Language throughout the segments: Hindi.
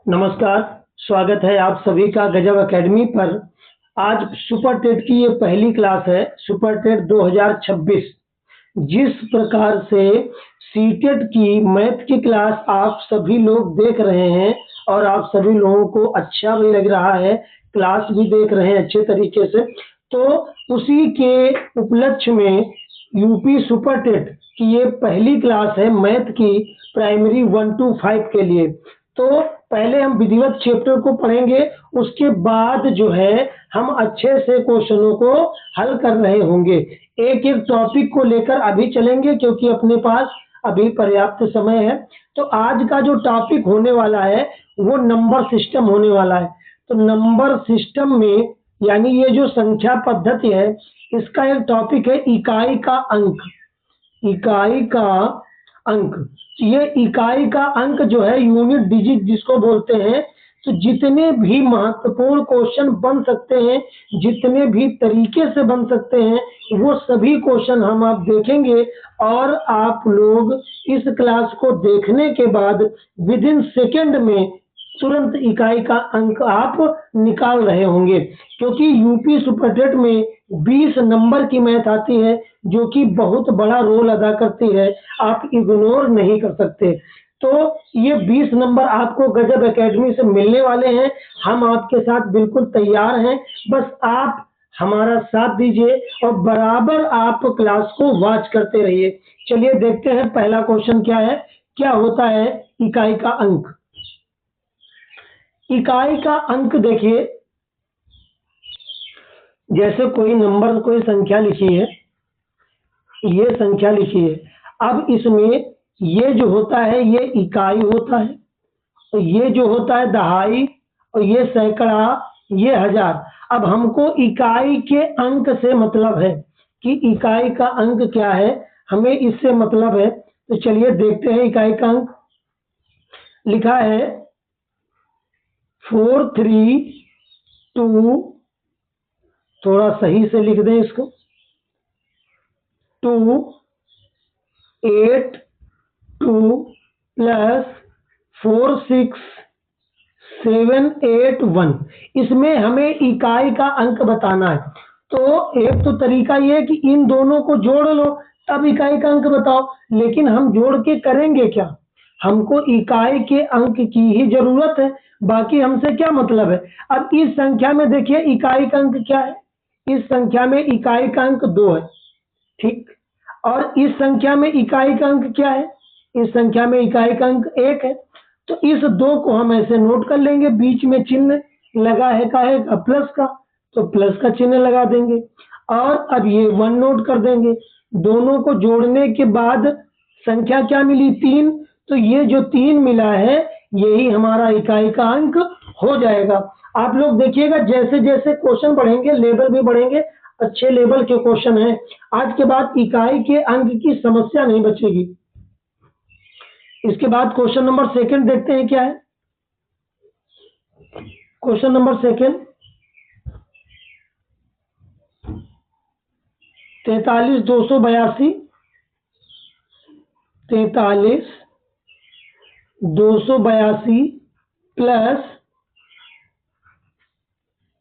नमस्कार, स्वागत है आप सभी का गजब एकेडमी पर। आज सुपर टेट की ये पहली क्लास है, सुपर टेट 2026। जिस प्रकार से सीटेट की मैथ की क्लास आप सभी लोग देख रहे हैं और आप सभी लोगों को अच्छा भी लग रहा है, क्लास भी देख रहे हैं अच्छे तरीके से, तो उसी के उपलक्ष्य में यूपी सुपर टेट की ये पहली क्लास है मैथ की, प्राइमरी 1 to 5 के लिए। तो पहले हम विधिवत चैप्टर को पढ़ेंगे, उसके बाद जो है हम अच्छे से क्वेश्चनों को हल कर रहे होंगे। एक एक टॉपिक को लेकर अभी चलेंगे क्योंकि अपने पास अभी पर्याप्त समय है। तो आज का जो टॉपिक होने वाला है वो नंबर सिस्टम होने वाला है। तो नंबर सिस्टम में यानी ये जो संख्या पद्धति है, इसका एक टॉपिक है इकाई का अंक। इकाई का अंक, ये इकाई का अंक जो है यूनिट डिजिट जिसको बोलते हैं। तो जितने भी महत्वपूर्ण क्वेश्चन बन सकते हैं, जितने भी तरीके से बन सकते हैं, वो सभी क्वेश्चन हम आप देखेंगे और आप लोग इस क्लास को देखने के बाद विद इन सेकेंड में तुरंत इकाई का अंक आप निकाल रहे होंगे, क्योंकि यूपी सुपर टेट में 20 नंबर की मैथ आती है जो कि बहुत बड़ा रोल अदा करती है, आप इग्नोर नहीं कर सकते। तो ये 20 नंबर आपको गजब एकेडमी से मिलने वाले हैं, हम आपके साथ बिल्कुल तैयार हैं। बस आप हमारा साथ दीजिए और बराबर आप क्लास को वॉच करते रहिए। चलिए देखते हैं पहला क्वेश्चन क्या है, क्या होता है इकाई का अंक। इकाई का अंक देखिए, जैसे कोई नंबर कोई संख्या लिखी है, ये संख्या लिखी है, अब इसमें ये जो होता है ये इकाई होता है, तो ये जो होता है दहाई, और ये सैकड़ा, ये हजार। अब हमको इकाई के अंक से मतलब है कि इकाई का अंक क्या है, हमें इससे मतलब है। तो चलिए देखते हैं इकाई का अंक। लिखा है 432, थोड़ा सही से लिख दें इसको, 282 प्लस 46781। इसमें हमें इकाई का अंक बताना है। तो एक तो तरीका ये है कि इन दोनों को जोड़ लो तब इकाई का अंक बताओ, लेकिन हम जोड़ के करेंगे क्या, हमको इकाई के अंक की ही जरूरत है, बाकी हमसे क्या मतलब है। अब इस संख्या में देखिए इकाई का अंक क्या है, इस संख्या में इकाई का अंक 2 है, ठीक। और इस संख्या में इकाई का अंक क्या है, इस संख्या में इकाई का अंक 1 है। तो इस 2 को हम ऐसे नोट कर लेंगे, बीच में चिन्ह लगा है का है प्लस का, तो प्लस का चिन्ह लगा देंगे। और अब ये 1 नोट कर देंगे। दोनों को जोड़ने के बाद संख्या क्या मिली, 3। तो ये जो 3 मिला है यही हमारा इकाई का अंक हो जाएगा। आप लोग देखिएगा जैसे जैसे क्वेश्चन बढ़ेंगे लेवल भी बढ़ेंगे, अच्छे लेवल के क्वेश्चन हैं। आज के बाद इकाई के अंक की समस्या नहीं बचेगी। इसके बाद क्वेश्चन नंबर सेकंड देखते हैं क्या है। Question number second, 43282, 43282 plus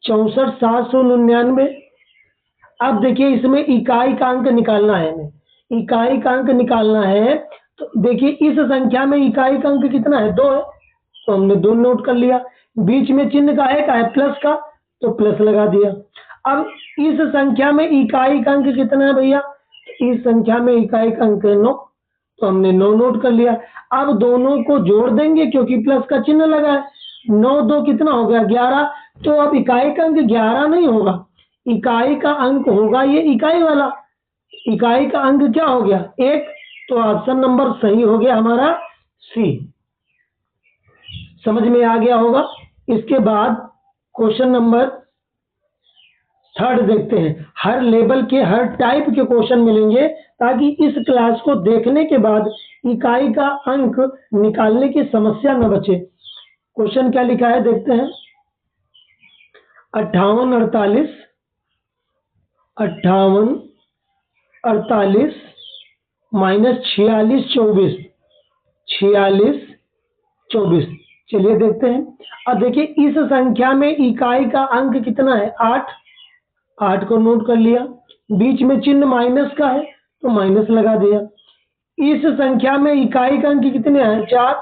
64799। अब देखिए इसमें इकाई का अंक निकालना है, हमें इकाई का अंक निकालना है। तो देखिए इस संख्या में इकाई का अंक कितना है, 2 है, तो हमने 2 नोट कर लिया। बीच में चिन्ह का है प्लस का, तो प्लस लगा दिया। अब इस संख्या में इकाई का अंक कितना है भैया, इस संख्या में इकाई का अंक है 9, तो हमने 9 नोट कर लिया। अब दोनों को जोड़ देंगे क्योंकि प्लस का चिन्ह लगा है, 9 2 कितना हो गया 11। तो अब इकाई का अंक 11 नहीं होगा, इकाई का अंक होगा ये इकाई वाला। इकाई का अंक क्या हो गया 1, तो ऑप्शन नंबर सही हो गया हमारा सी। समझ में आ गया होगा। इसके बाद क्वेश्चन नंबर थर्ड देखते हैं। हर लेवल के हर टाइप के क्वेश्चन मिलेंगे ताकि इस क्लास को देखने के बाद इकाई का अंक निकालने की समस्या न बचे। क्वेश्चन क्या लिखा है देखते हैं। 58 48 माइनस 46 24, 46 24, चलिए देखते हैं। अब देखिए इस संख्या में इकाई का अंक कितना है? 8। 8 को नोट कर लिया। बीच में चिन्ह माइनस का है तो माइनस लगा दिया। इस संख्या में इकाई का अंक कितने हैं? 4।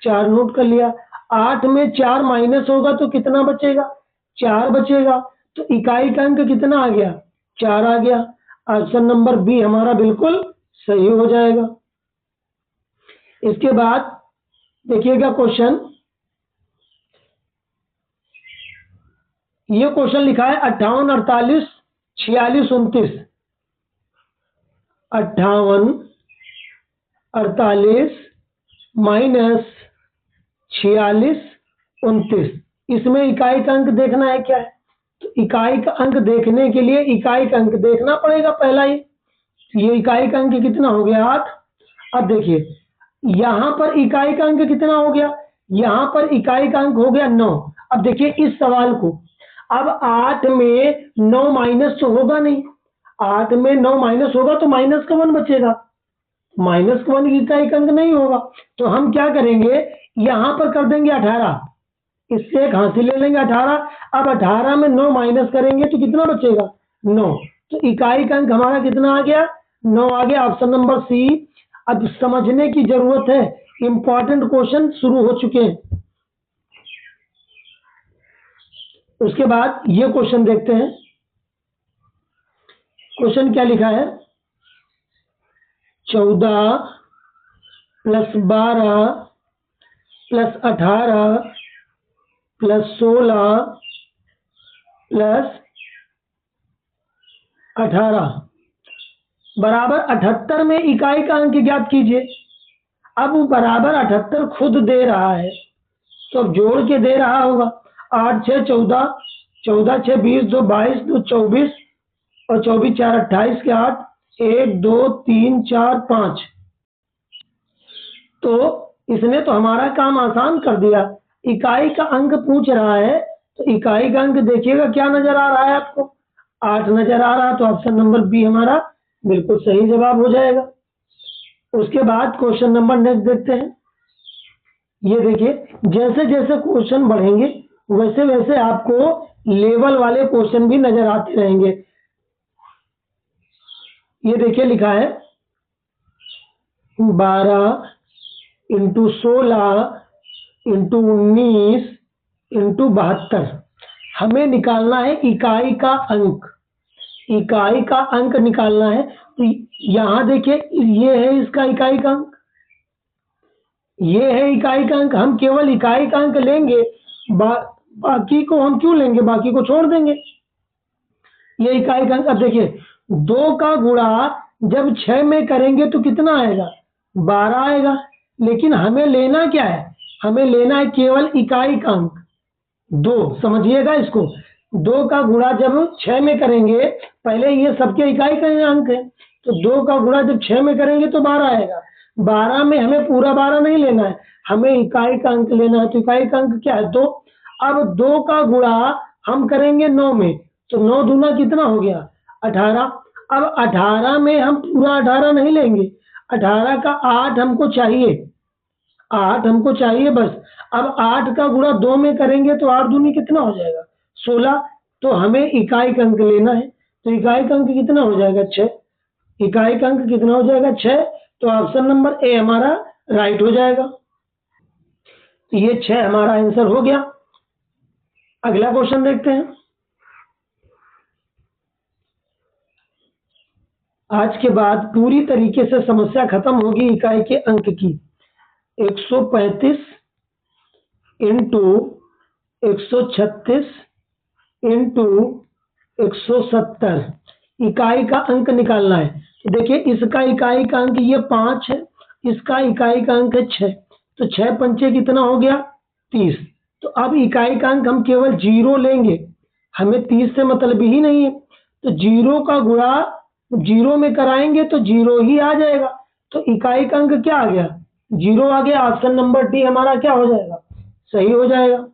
4 नोट कर लिया। 8 में 4 माइनस होगा तो कितना बचेगा? 4 बचेगा। तो इकाई का अंक कितना आ गया? 4 आ गया। ऑप्शन नंबर बी हमारा बिल्कुल सही हो जाएगा। इसके बाद देखिएगा क्वेश्चन, ये क्वेश्चन लिखा है 58, 48, 46, 29। 58, 48 माइनस 46, 29। इसमें इकाई का अंक देखना है क्या है? तो इकाई का अंक देखने के लिए इकाई का अंक देखना पड़ेगा पहला ही। ये इकाई का अंक कितना हो गया? 8। अब देखिए यहां पर इकाई का अंक कितना हो गया? यहां पर इकाई का अंक हो गया 9। अब देखिए इस सवाल को, अब 8 में 9 माइनस तो होगा नहीं। 8 में 9 माइनस होगा तो माइनस का 1 बचेगा। माइनस का 1 इकाई का अंक नहीं होगा। तो हम क्या करेंगे, यहां पर कर देंगे 18। इससे एक हासिल ले लेंगे 18। अब 18 में 9 माइनस करेंगे तो कितना बचेगा? 9। तो इकाई का अंक हमारा कितना आ गया? 9 आ गया। Option number C. अब समझने की जरूरत है, इंपॉर्टेंट क्वेश्चन शुरू हो चुके हैं। उसके बाद ये क्वेश्चन देखते हैं। क्वेश्चन क्या लिखा है? 14 प्लस 12 प्लस 18 प्लस 16 प्लस 18 बराबर 78 में इकाई का अंक ज्ञात कीजिए। अब वो बराबर 78 खुद दे रहा है तो अब जोड़ के दे रहा होगा। 8 6 14, 14 6 20, 2 22, 2 24 और 24 4 28 के 8, 1 2 3 4 5। तो इसने तो हमारा काम आसान कर दिया। इकाई का अंक पूछ रहा है तो इकाई का अंक देखिएगा क्या नजर आ रहा है आपको? 8 नजर आ रहा है। तो ऑप्शन नंबर बी हमारा बिल्कुल सही जवाब हो जाएगा। उसके बाद क्वेश्चन नंबर नेक्स्ट देखते हैं। ये देखिए जैसे जैसे क्वेश्चन बढ़ेंगे वैसे वैसे आपको लेवल वाले क्वेश्चन भी नजर आते रहेंगे। ये देखिए लिखा है 12 इंटू 16 इंटू 19 इंटू 72। हमें निकालना है इकाई का अंक। इकाई का अंक निकालना है। तो यहां देखिए ये है इसका इकाई का अंक, ये है इकाई का अंक। हम केवल इकाई का अंक लेंगे, बाकी को हम क्यों लेंगे? बाकी को छोड़ देंगे। ये इकाई का अंक। अब देखिए 2 का गुणा जब 6 में करेंगे तो कितना आएगा? 12 आएगा। लेकिन हमें लेना क्या है? हमें लेना है केवल इकाई का अंक 2। समझिएगा इसको, 2 का गुणा जब 6 में करेंगे, पहले ये सबके इकाई का अंक है तो 2 का गुणा जब 6 में करेंगे तो 12 आएगा। 12 में हमें पूरा 12 नहीं लेना है, हमें इकाई का अंक लेना है। तो इकाई का अंक क्या है? 2। अब 2 का गुणा हम करेंगे 9 में तो 9 दूना कितना हो गया? 18। अब 18 में हम पूरा 18 नहीं लेंगे, 18 का 8 हमको चाहिए, 8 हमको चाहिए बस। अब 8 का गुणा 2 में करेंगे तो 8 दूनी कितना हो जाएगा? 16। तो हमें इकाई का अंक लेना है। तो इकाई का अंक कितना हो जाएगा? 6। इकाई का अंक कितना हो जाएगा? 6। तो ऑप्शन नंबर ए हमारा राइट हो जाएगा। तो ये 6 हमारा आंसर हो गया। अगला क्वेश्चन देखते हैं। आज के बाद पूरी तरीके से समस्या खत्म होगी इकाई के अंक की। 135 इंटू 136 इंटू 170 इकाई का अंक निकालना है। तो देखिए इसका इकाई का अंक ये 5 है, इसका इकाई का अंक है 6। तो 6 पंचे कितना हो गया? 30। तो अब इकाई का अंक हम केवल 0 लेंगे, हमें 30 से मतलब ही नहीं है। तो 0 का गुणा 0 में कराएंगे तो 0 ही आ जाएगा। तो इकाई का अंक क्या आ गया? 0 आ गया। ऑप्शन नंबर डी हमारा क्या हो जाएगा? सही हो जाएगा।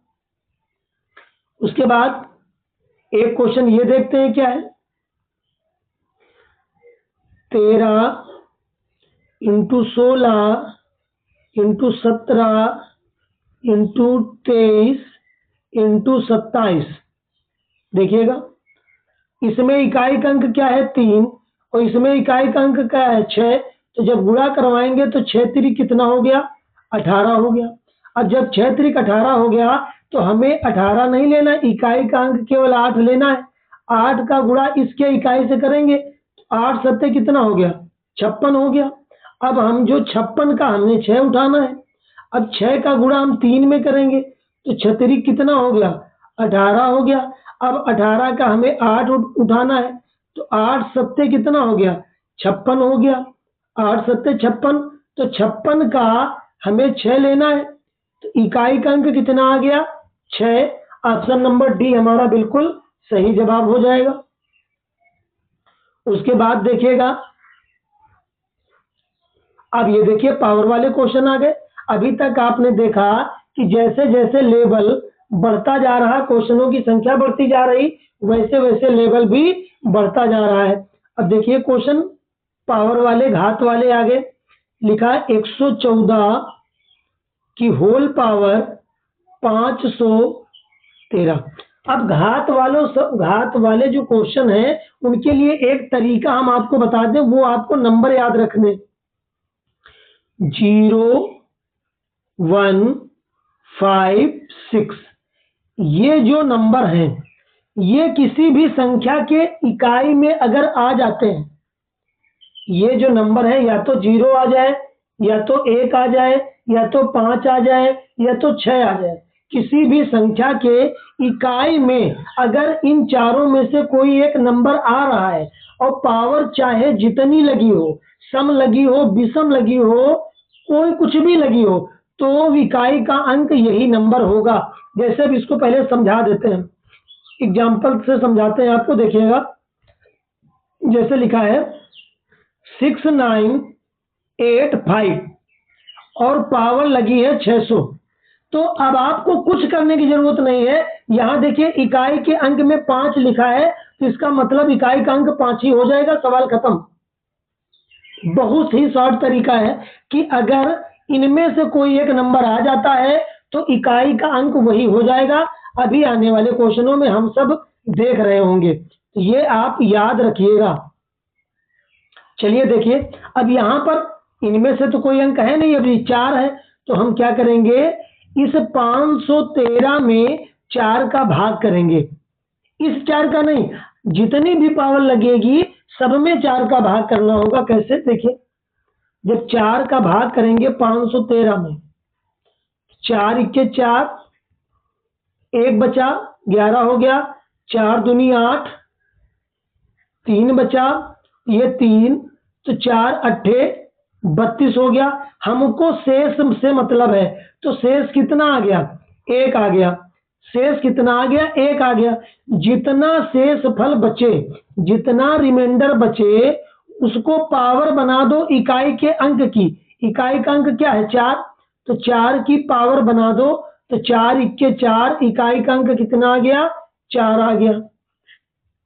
उसके बाद एक क्वेश्चन ये देखते हैं क्या है। 13 इंटू 16 इंटू 17 इंटू 23 इंटू 27। देखिएगा, इसमें इकाई का अंक क्या है 3 और इसमें इकाई का अंक क्या है 6। तो जब गुणा करवाएंगे तो 6 3 कितना हो गया 18 हो गया। अब जब 6 3 18 हो गया तो हमें 18 नहीं लेना, इकाई का अंक केवल 8 लेना है। 8 का गुणा इसके इकाई से करेंगे, 8 सत्ते कितना हो गया 56 हो गया। अब हम जो 56 का हमने 6 उठाना है। अब 6 का गुणा हम 3 में करेंगे तो 6 3 कितना हो गया 18 हो गया। अब 18 का हमें 8 उठाना है तो 8 सत्ते कितना हो गया 56 हो गया। 8 सत्ते 56, तो 56 का हमें 6 लेना है तो इकाई का अंक कितना आ गया 6। ऑप्शन नंबर डी हमारा बिल्कुल सही जवाब हो जाएगा। उसके बाद देखिएगा, अब ये देखिए पावर वाले क्वेश्चन आ गए। अभी तक आपने देखा कि जैसे जैसे लेवल बढ़ता जा रहा, क्वेश्चनों की संख्या बढ़ती जा रही, वैसे वैसे लेवल भी बढ़ता जा रहा है। अब देखिए क्वेश्चन पावर वाले घात वाले आगे लिखा है 114 की होल पावर 513। अब घात वाले जो क्वेश्चन है उनके लिए एक तरीका हम आपको बता दें, वो आपको नंबर याद रखने 0 1 5 6। ये जो नंबर हैं ये किसी भी संख्या के इकाई में अगर आ जाते हैं, ये जो नंबर है या तो 0 आ जाए, या तो 1 आ जाए, या तो 5 आ जाए, या तो 6 आ जाए, किसी भी संख्या के इकाई में अगर इन चारों में से कोई एक नंबर आ रहा है और पावर चाहे जितनी लगी हो, सम लगी हो, विषम लगी हो, कोई कुछ भी लगी हो, तो इकाई का अंक यही नंबर होगा। जैसे अब इसको पहले समझा देते हैं, एग्जाम्पल से समझाते हैं आपको, देखिएगा। जैसे लिखा है 6985 और पावर लगी है 600। तो अब आपको कुछ करने की जरूरत नहीं है। यहां देखिए इकाई के अंक में 5 लिखा है तो इसका मतलब इकाई का अंक 5 ही हो जाएगा, सवाल खत्म। बहुत ही शॉर्ट तरीका है कि अगर इनमें से कोई एक नंबर आ जाता है तो इकाई का अंक वही हो जाएगा। अभी आने वाले क्वेश्चनों में हम सब देख रहे होंगे, ये आप याद रखिएगा। चलिए देखिए, अब यहां पर इनमें से तो कोई अंक है नहीं, अभी 4 है, तो हम क्या करेंगे, इस 513 में 4 का भाग करेंगे। इस 4 का नहीं, जितनी भी पावर लगेगी सब में 4 का भाग करना होगा। कैसे, देखिए, जब 4 का भाग करेंगे 513 में, 4 इक्के 4, 1 बचा 11 हो गया, 4 दूनी 8, 3 बचा, ये 3, तो 4 अट्ठे 32 हो गया। हमको शेष से मतलब है, तो शेष कितना आ गया 1 आ गया। शेष कितना आ गया 1 आ गया। जितना शेष फल बचे, जितना रिमाइंडर बचे, उसको पावर बना दो इकाई के अंक की। इकाई का अंक क्या है 4, तो 4 की पावर बना दो, तो 4 इक्के 4, इकाई का अंक कितना आ गया 4 आ गया।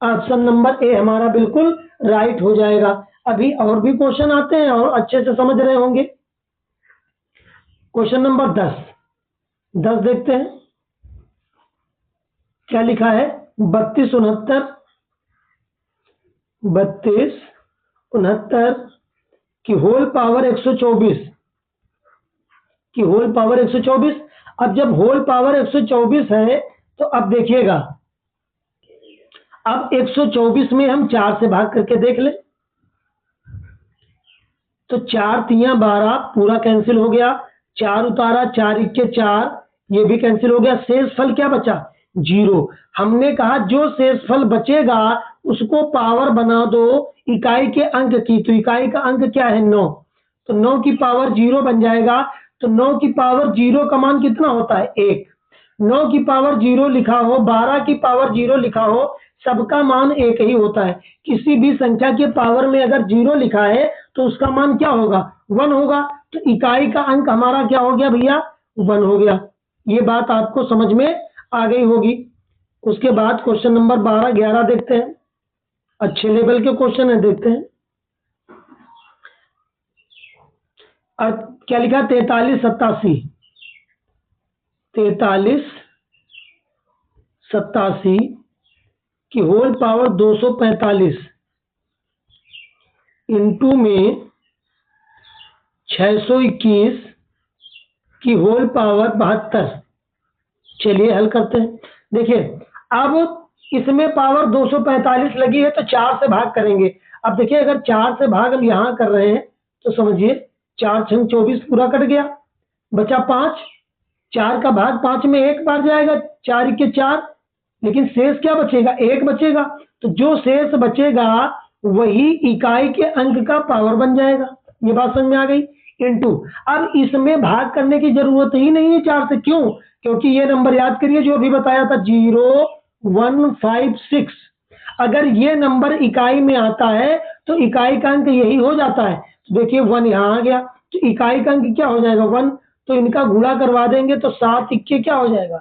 ऑप्शन नंबर ए हमारा बिल्कुल राइट हो जाएगा। अभी और भी क्वेश्चन आते हैं और अच्छे से समझ रहे होंगे। क्वेश्चन नंबर 10 देखते हैं क्या लिखा है। 3269 की होल पावर 124 की होल पावर 124। अब जब होल पावर 124 है तो अब देखिएगा, अब 124 में हम 4 से भाग करके देख ले, तो 4 तियां 12 पूरा कैंसिल हो गया, 4 उतारा, 4 इक्के 4, ये भी कैंसिल हो गया। शेष फल क्या बचा 0। हमने कहा जो शेष फल बचेगा उसको पावर बना दो इकाई के अंक की, तो इकाई का अंक क्या है 9, तो 9 की पावर 0 बन जाएगा। तो 9 की पावर 0 का मान कितना होता है 1। 9 की पावर 0 लिखा हो, 12 की पावर 0 लिखा हो, सबका मान 1 ही होता है। किसी भी संख्या के पावर में अगर 0 लिखा है तो उसका मान क्या होगा 1 होगा। तो इकाई का अंक हमारा क्या हो गया भैया 1 हो गया। ये बात आपको समझ में आ गई होगी। उसके बाद क्वेश्चन नंबर 12 11 देखते हैं, अच्छे लेवल के क्वेश्चन है, देखते हैं। अब क्या लिखा 4387 43 87 की होल पावर 245 इंटू में 621 की होल पावर 72। चलिए हल करते हैं। देखिए अब इसमें पावर 245 लगी है तो 4 से भाग करेंगे। अब देखिए अगर 4 से भाग हम यहाँ कर रहे हैं तो समझिए 4 छंग 24 पूरा कट गया, बचा 5। 4 का भाग 5 में 1 बार जाएगा, 4 के 4, लेकिन शेष क्या बचेगा? 1 बचेगा। तो जो शेष बचेगा वही इकाई के अंक का पावर बन जाएगा। ये बात समझ में आ गई। इनटू अब इसमें भाग करने की जरूरत ही नहीं है 4 से। क्यों? क्योंकि ये नंबर याद करिए जो अभी बताया था 0156। अगर ये नंबर इकाई में आता है तो इकाई का अंक यही हो जाता है। तो देखिए 1 यहाँ आ गया तो इकाई का अंक क्या हो जाएगा? 1। तो इनका गुणा करवा देंगे तो 7 इक्के क्या हो जाएगा?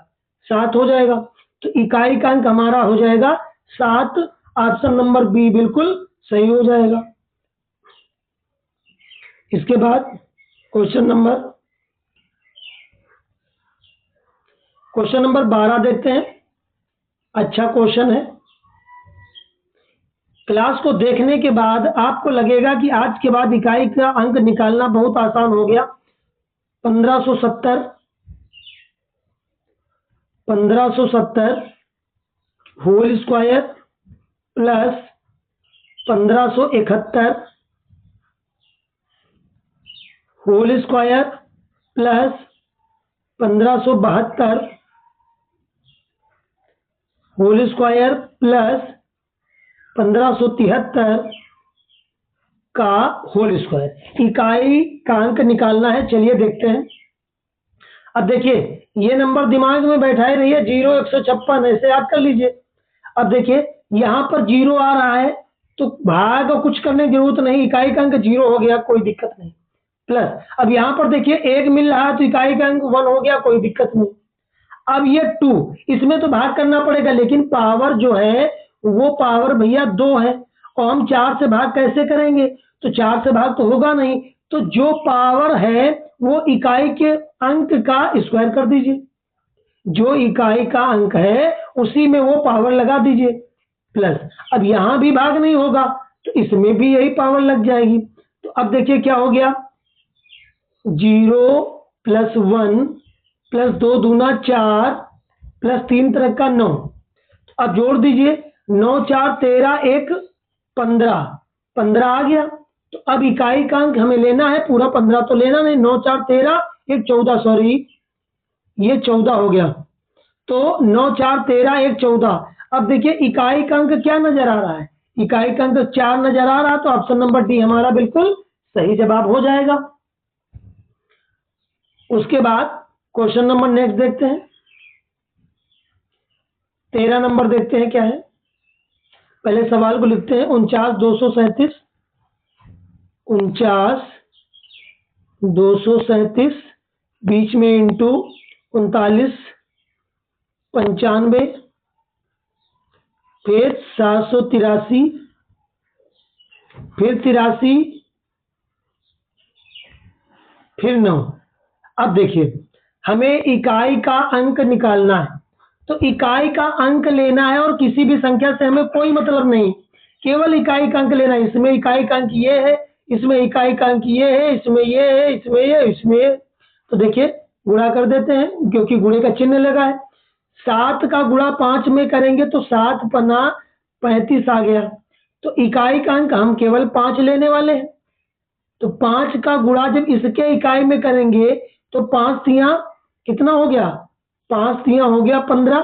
7 हो जाएगा। तो इकाई का अंक हमारा हो जाएगा 7। ऑप्शन नंबर बी बिल्कुल सही हो जाएगा। इसके बाद क्वेश्चन नंबर 12 देखते हैं। अच्छा क्वेश्चन है। क्लास को देखने के बाद आपको लगेगा कि आज के बाद इकाई का अंक निकालना बहुत आसान हो गया। 1570 whole square plus 1571 whole square plus 1572 whole square plus 1573 का होल स्क्वायर। इकाई का अंक निकालना है। चलिए देखते हैं। अब देखिए ये नंबर दिमाग में बैठाए रहिए, 0 156 ऐसे याद कर लीजिए। अब देखिए यहाँ पर 0 आ रहा है तो भाग और कुछ करने की जरूरत नहीं, इकाई का अंक 0 हो गया, कोई दिक्कत नहीं। प्लस अब यहाँ पर देखिए 1 मिल रहा है तो इकाई का अंक 1 हो गया, कोई दिक्कत नहीं। अब ये 2, इसमें तो भाग करना पड़ेगा लेकिन पावर जो है वो पावर भैया 2 है और हम 4 से भाग कैसे करेंगे? तो 4 से भाग तो होगा नहीं। तो जो पावर है वो इकाई के अंक का स्क्वायर कर दीजिए। जो इकाई का अंक है उसी में वो पावर लगा दीजिए। प्लस अब यहां भी भाग नहीं होगा तो इसमें भी यही पावर लग जाएगी। तो अब देखिए क्या हो गया, 0 प्लस 1 प्लस 2 दूना 4 प्लस 3 तरह का 9। अब जोड़ दीजिए, 9 4 13 1 15, 15 आ गया। तो अब इकाई का अंक हमें लेना है पूरा 15 तो लेना नहीं, 9 4 13 1 14, सॉरी ये 14 हो गया। तो 9 4 13 1 14। अब देखिए इकाई का अंक क्या नजर आ रहा है? इकाई का अंक 4 नजर आ रहा है। तो ऑप्शन नंबर डी हमारा बिल्कुल सही जवाब हो जाएगा। उसके बाद क्वेश्चन नंबर नेक्स्ट देखते हैं। 13 नंबर देखते हैं क्या है। पहले सवाल को लिखते हैं। 49 237 49 237 बीच में इंटू 39 95 फिर 783 फिर 83 फिर 9। अब देखिए हमें इकाई का अंक निकालना है तो इकाई का अंक लेना है और किसी भी संख्या से हमें कोई मतलब नहीं, केवल इकाई का अंक लेना है। इसमें इकाई का अंक ये है, इसमें इकाई का अंक ये है, इसमें ये है, इसमें ये, इसमें ये। तो देखिए गुणा कर देते हैं क्योंकि गुणे का चिन्ह लगा है। 7 का गुणा 5 में करेंगे तो 7 पन्ना 35 आ गया। तो इकाई का अंक हम केवल 5 लेने वाले हैं। तो 5 का गुणा जब इसके इकाई में करेंगे तो 5 तिया कितना हो गया? 5 तिया हो गया 15,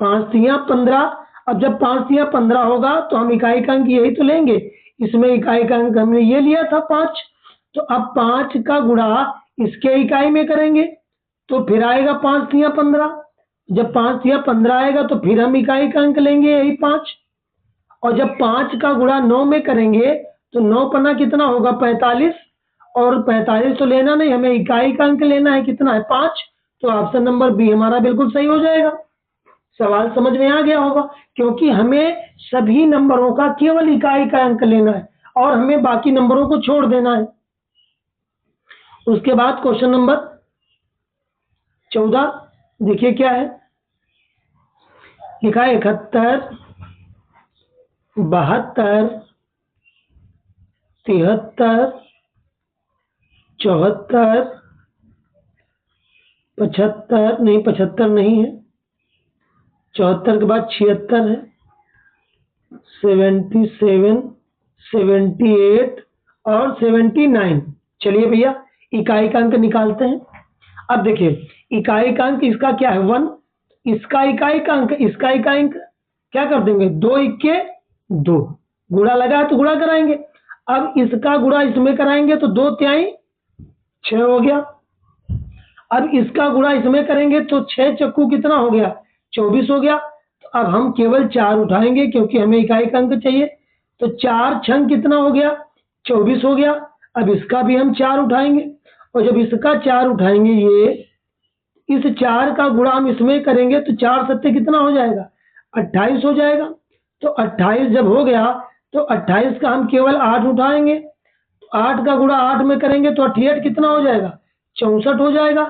5 तिया 15। अब जब 5 तिया 15 होगा तो हम इकाई का अंक यही तो लेंगे। इसमें इकाई का अंक हमने ये लिया था 5। तो अब 5 का गुणा इसके इकाई में करेंगे तो फिर आएगा 5 तिया 15। जब 5 तिया 15 आएगा तो फिर हम इकाई का अंक लेंगे यही 5। और जब 5 का गुणा 9 में करेंगे तो 9 पन्ना कितना होगा? 45। और 45 तो लेना नहीं, हमें इकाई का अंक लेना है, कितना है? 5। तो ऑप्शन नंबर बी हमारा बिल्कुल सही हो जाएगा। सवाल समझ में आ गया होगा क्योंकि हमें सभी नंबरों का केवल इकाई का अंक लेना है और हमें बाकी नंबरों को छोड़ देना है। उसके बाद क्वेश्चन नंबर 14, देखिए क्या है लिखा है 71, 72, 73, 74, 75, नहीं 75 नहीं है, 74 के बाद 76 है, 77, 78 और 79। चलिए भैया इकाई का अंक निकालते हैं। अब देखिए इकाई का अंक इसका क्या है 1, इसका इकाई का अंक, इसका इकाई अंक क्या कर देंगे 2 इक्के 2, गुणा लगा है तो गुणा कराएंगे। अब इसका गुणा इसमें कराएंगे तो 2 तिहाई 6 हो गया। अब इसका गुणा इसमें करेंगे तो 6 चक्कू कितना हो गया 24 हो गया। तो अब हम केवल 4 उठाएंगे क्योंकि हमें इकाई का अंक चाहिए। तो 4 छंग कितना हो गया 24 हो गया। अब इसका भी हम 4 उठाएंगे और जब इसका 4 उठाएंगे ये इस 4 का गुणा हम इसमें करेंगे तो 4 सत्ते कितना हो जाएगा 28 हो जाएगा। तो 28 जब हो गया तो 28 का हम केवल 8 उठाएंगे। 8 का गुणा 8 में करेंगे तो 88 कितना हो जाएगा 64 हो जाएगा।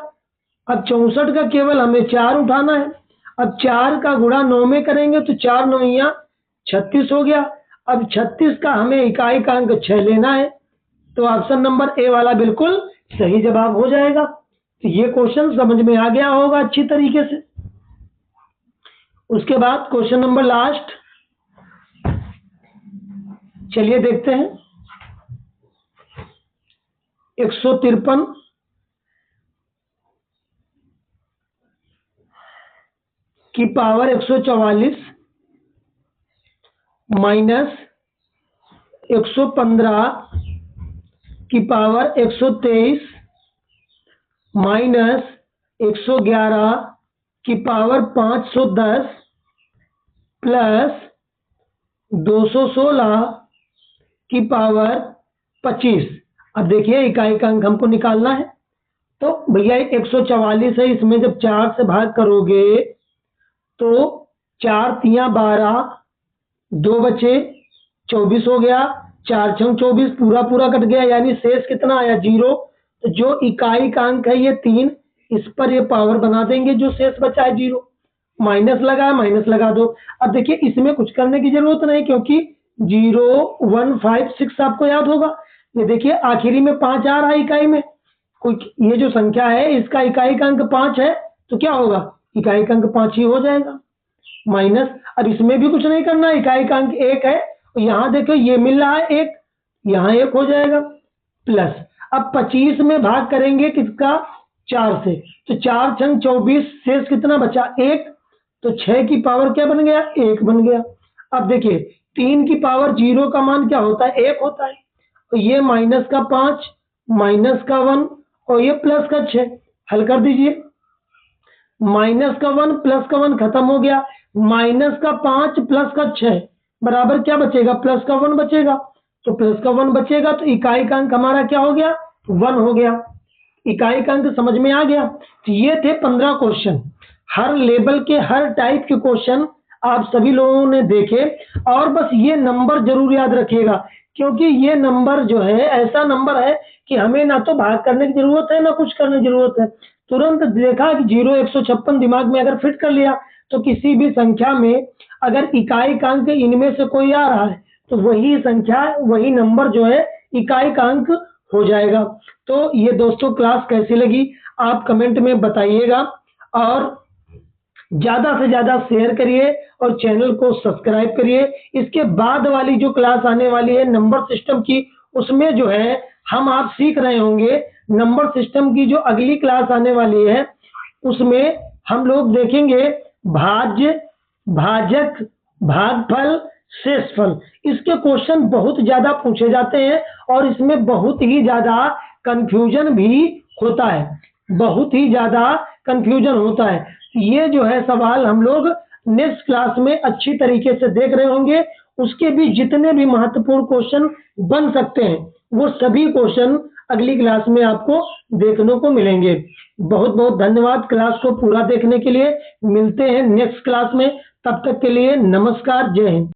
अब 64 का केवल हमें 4 उठाना है। अब 4 का गुणा 9 में करेंगे तो 4 9 36 हो गया। अब 36 का हमें इकाई का अंक 6 लेना है। तो ऑप्शन नंबर ए वाला बिल्कुल सही जवाब हो जाएगा। तो ये क्वेश्चन समझ में आ गया होगा अच्छी तरीके से। उसके बाद क्वेश्चन नंबर लास्ट, चलिए देखते हैं। 153 की पावर 144 माइनस 115 की पावर 123 माइनस 111 की पावर 510 प्लस 216 की पावर 25। अब देखिए इकाई का अंक हमको निकालना है। तो भैया 144 है, इसमें जब 4 से भाग करोगे तो 4 तिया 12, 2 बचे 24 हो गया, 4 छंग 24 पूरा पूरा कट गया यानी शेष कितना आया 0। तो जो इकाई का अंक है ये 3, इस पर ये पावर बना देंगे, जो शेष बचा है 0, माइनस लगा माइनस लगा दो। अब देखिए इसमें कुछ करने की जरूरत नहीं क्योंकि 0 1 5 6 आपको याद होगा। ये देखिए आखिरी में 5 आ रहा है इकाई में, कोई ये जो संख्या है इसका इकाई का अंक 5 है तो क्या होगा इकाई का अंक 5 ही हो जाएगा माइनस। अब इसमें भी कुछ नहीं करना, इकाई का अंक 1 है, यहाँ देखो ये मिल रहा है 1, यहाँ 1 हो जाएगा प्लस। अब 25 में भाग करेंगे किसका 4 से, तो 4 छंग 24 शेष कितना बचा 1, तो 6 की पावर क्या बन गया 1 बन गया। अब देखिए 3 की पावर 0 का मान क्या होता है 1 होता है। तो ये माइनस का 5 माइनस का 1 और ये प्लस का 6, हल कर दीजिए। माइनस का 1 प्लस का 1 खत्म हो गया, माइनस का 5 प्लस का 6 बराबर क्या बचेगा प्लस का 1 बचेगा। तो प्लस का 1 बचेगा तो इकाई का अंक हमारा क्या हो गया 1 हो गया। इकाई का अंक समझ में आ गया। तो ये थे 15 क्वेश्चन, हर लेवल के हर टाइप के क्वेश्चन आप सभी लोगों ने देखे। और बस ये नंबर जरूर याद रखिएगा क्योंकि ये नंबर जो है ऐसा नंबर है कि हमें ना तो भाग करने की जरूरत है ना कुछ करने की जरूरत है। तुरंत देखा कि 0 156 दिमाग में अगर फिट कर लिया तो किसी भी संख्या में अगर इकाई का अंक इनमें से कोई आ रहा है तो वही संख्या वही नंबर जो है इकाई का अंक हो जाएगा। तो ये दोस्तों क्लास कैसी लगी आप कमेंट में बताइएगा और ज्यादा से ज्यादा शेयर करिए और चैनल को सब्सक्राइब करिए। इसके बाद वाली जो क्लास आने वाली है नंबर सिस्टम की, उसमें जो है हम आप सीख रहे होंगे नंबर सिस्टम की जो अगली क्लास आने वाली है उसमें हम लोग देखेंगे भाज्य, भाजक, भागफल, शेषफल। इसके क्वेश्चन बहुत ज्यादा पूछे जाते हैं और इसमें बहुत ही ज्यादा कंफ्यूजन भी होता है, बहुत ही ज्यादा कंफ्यूजन होता है। ये जो है सवाल हम लोग नेक्स्ट क्लास में अच्छी तरीके से देख रहे होंगे। उसके भी जितने भी महत्वपूर्ण क्वेश्चन बन सकते हैं वो सभी क्वेश्चन अगली क्लास में आपको देखने को मिलेंगे। बहुत बहुत धन्यवाद क्लास को पूरा देखने के लिए। मिलते हैं नेक्स्ट क्लास में, तब तक के लिए नमस्कार, जय हिंद।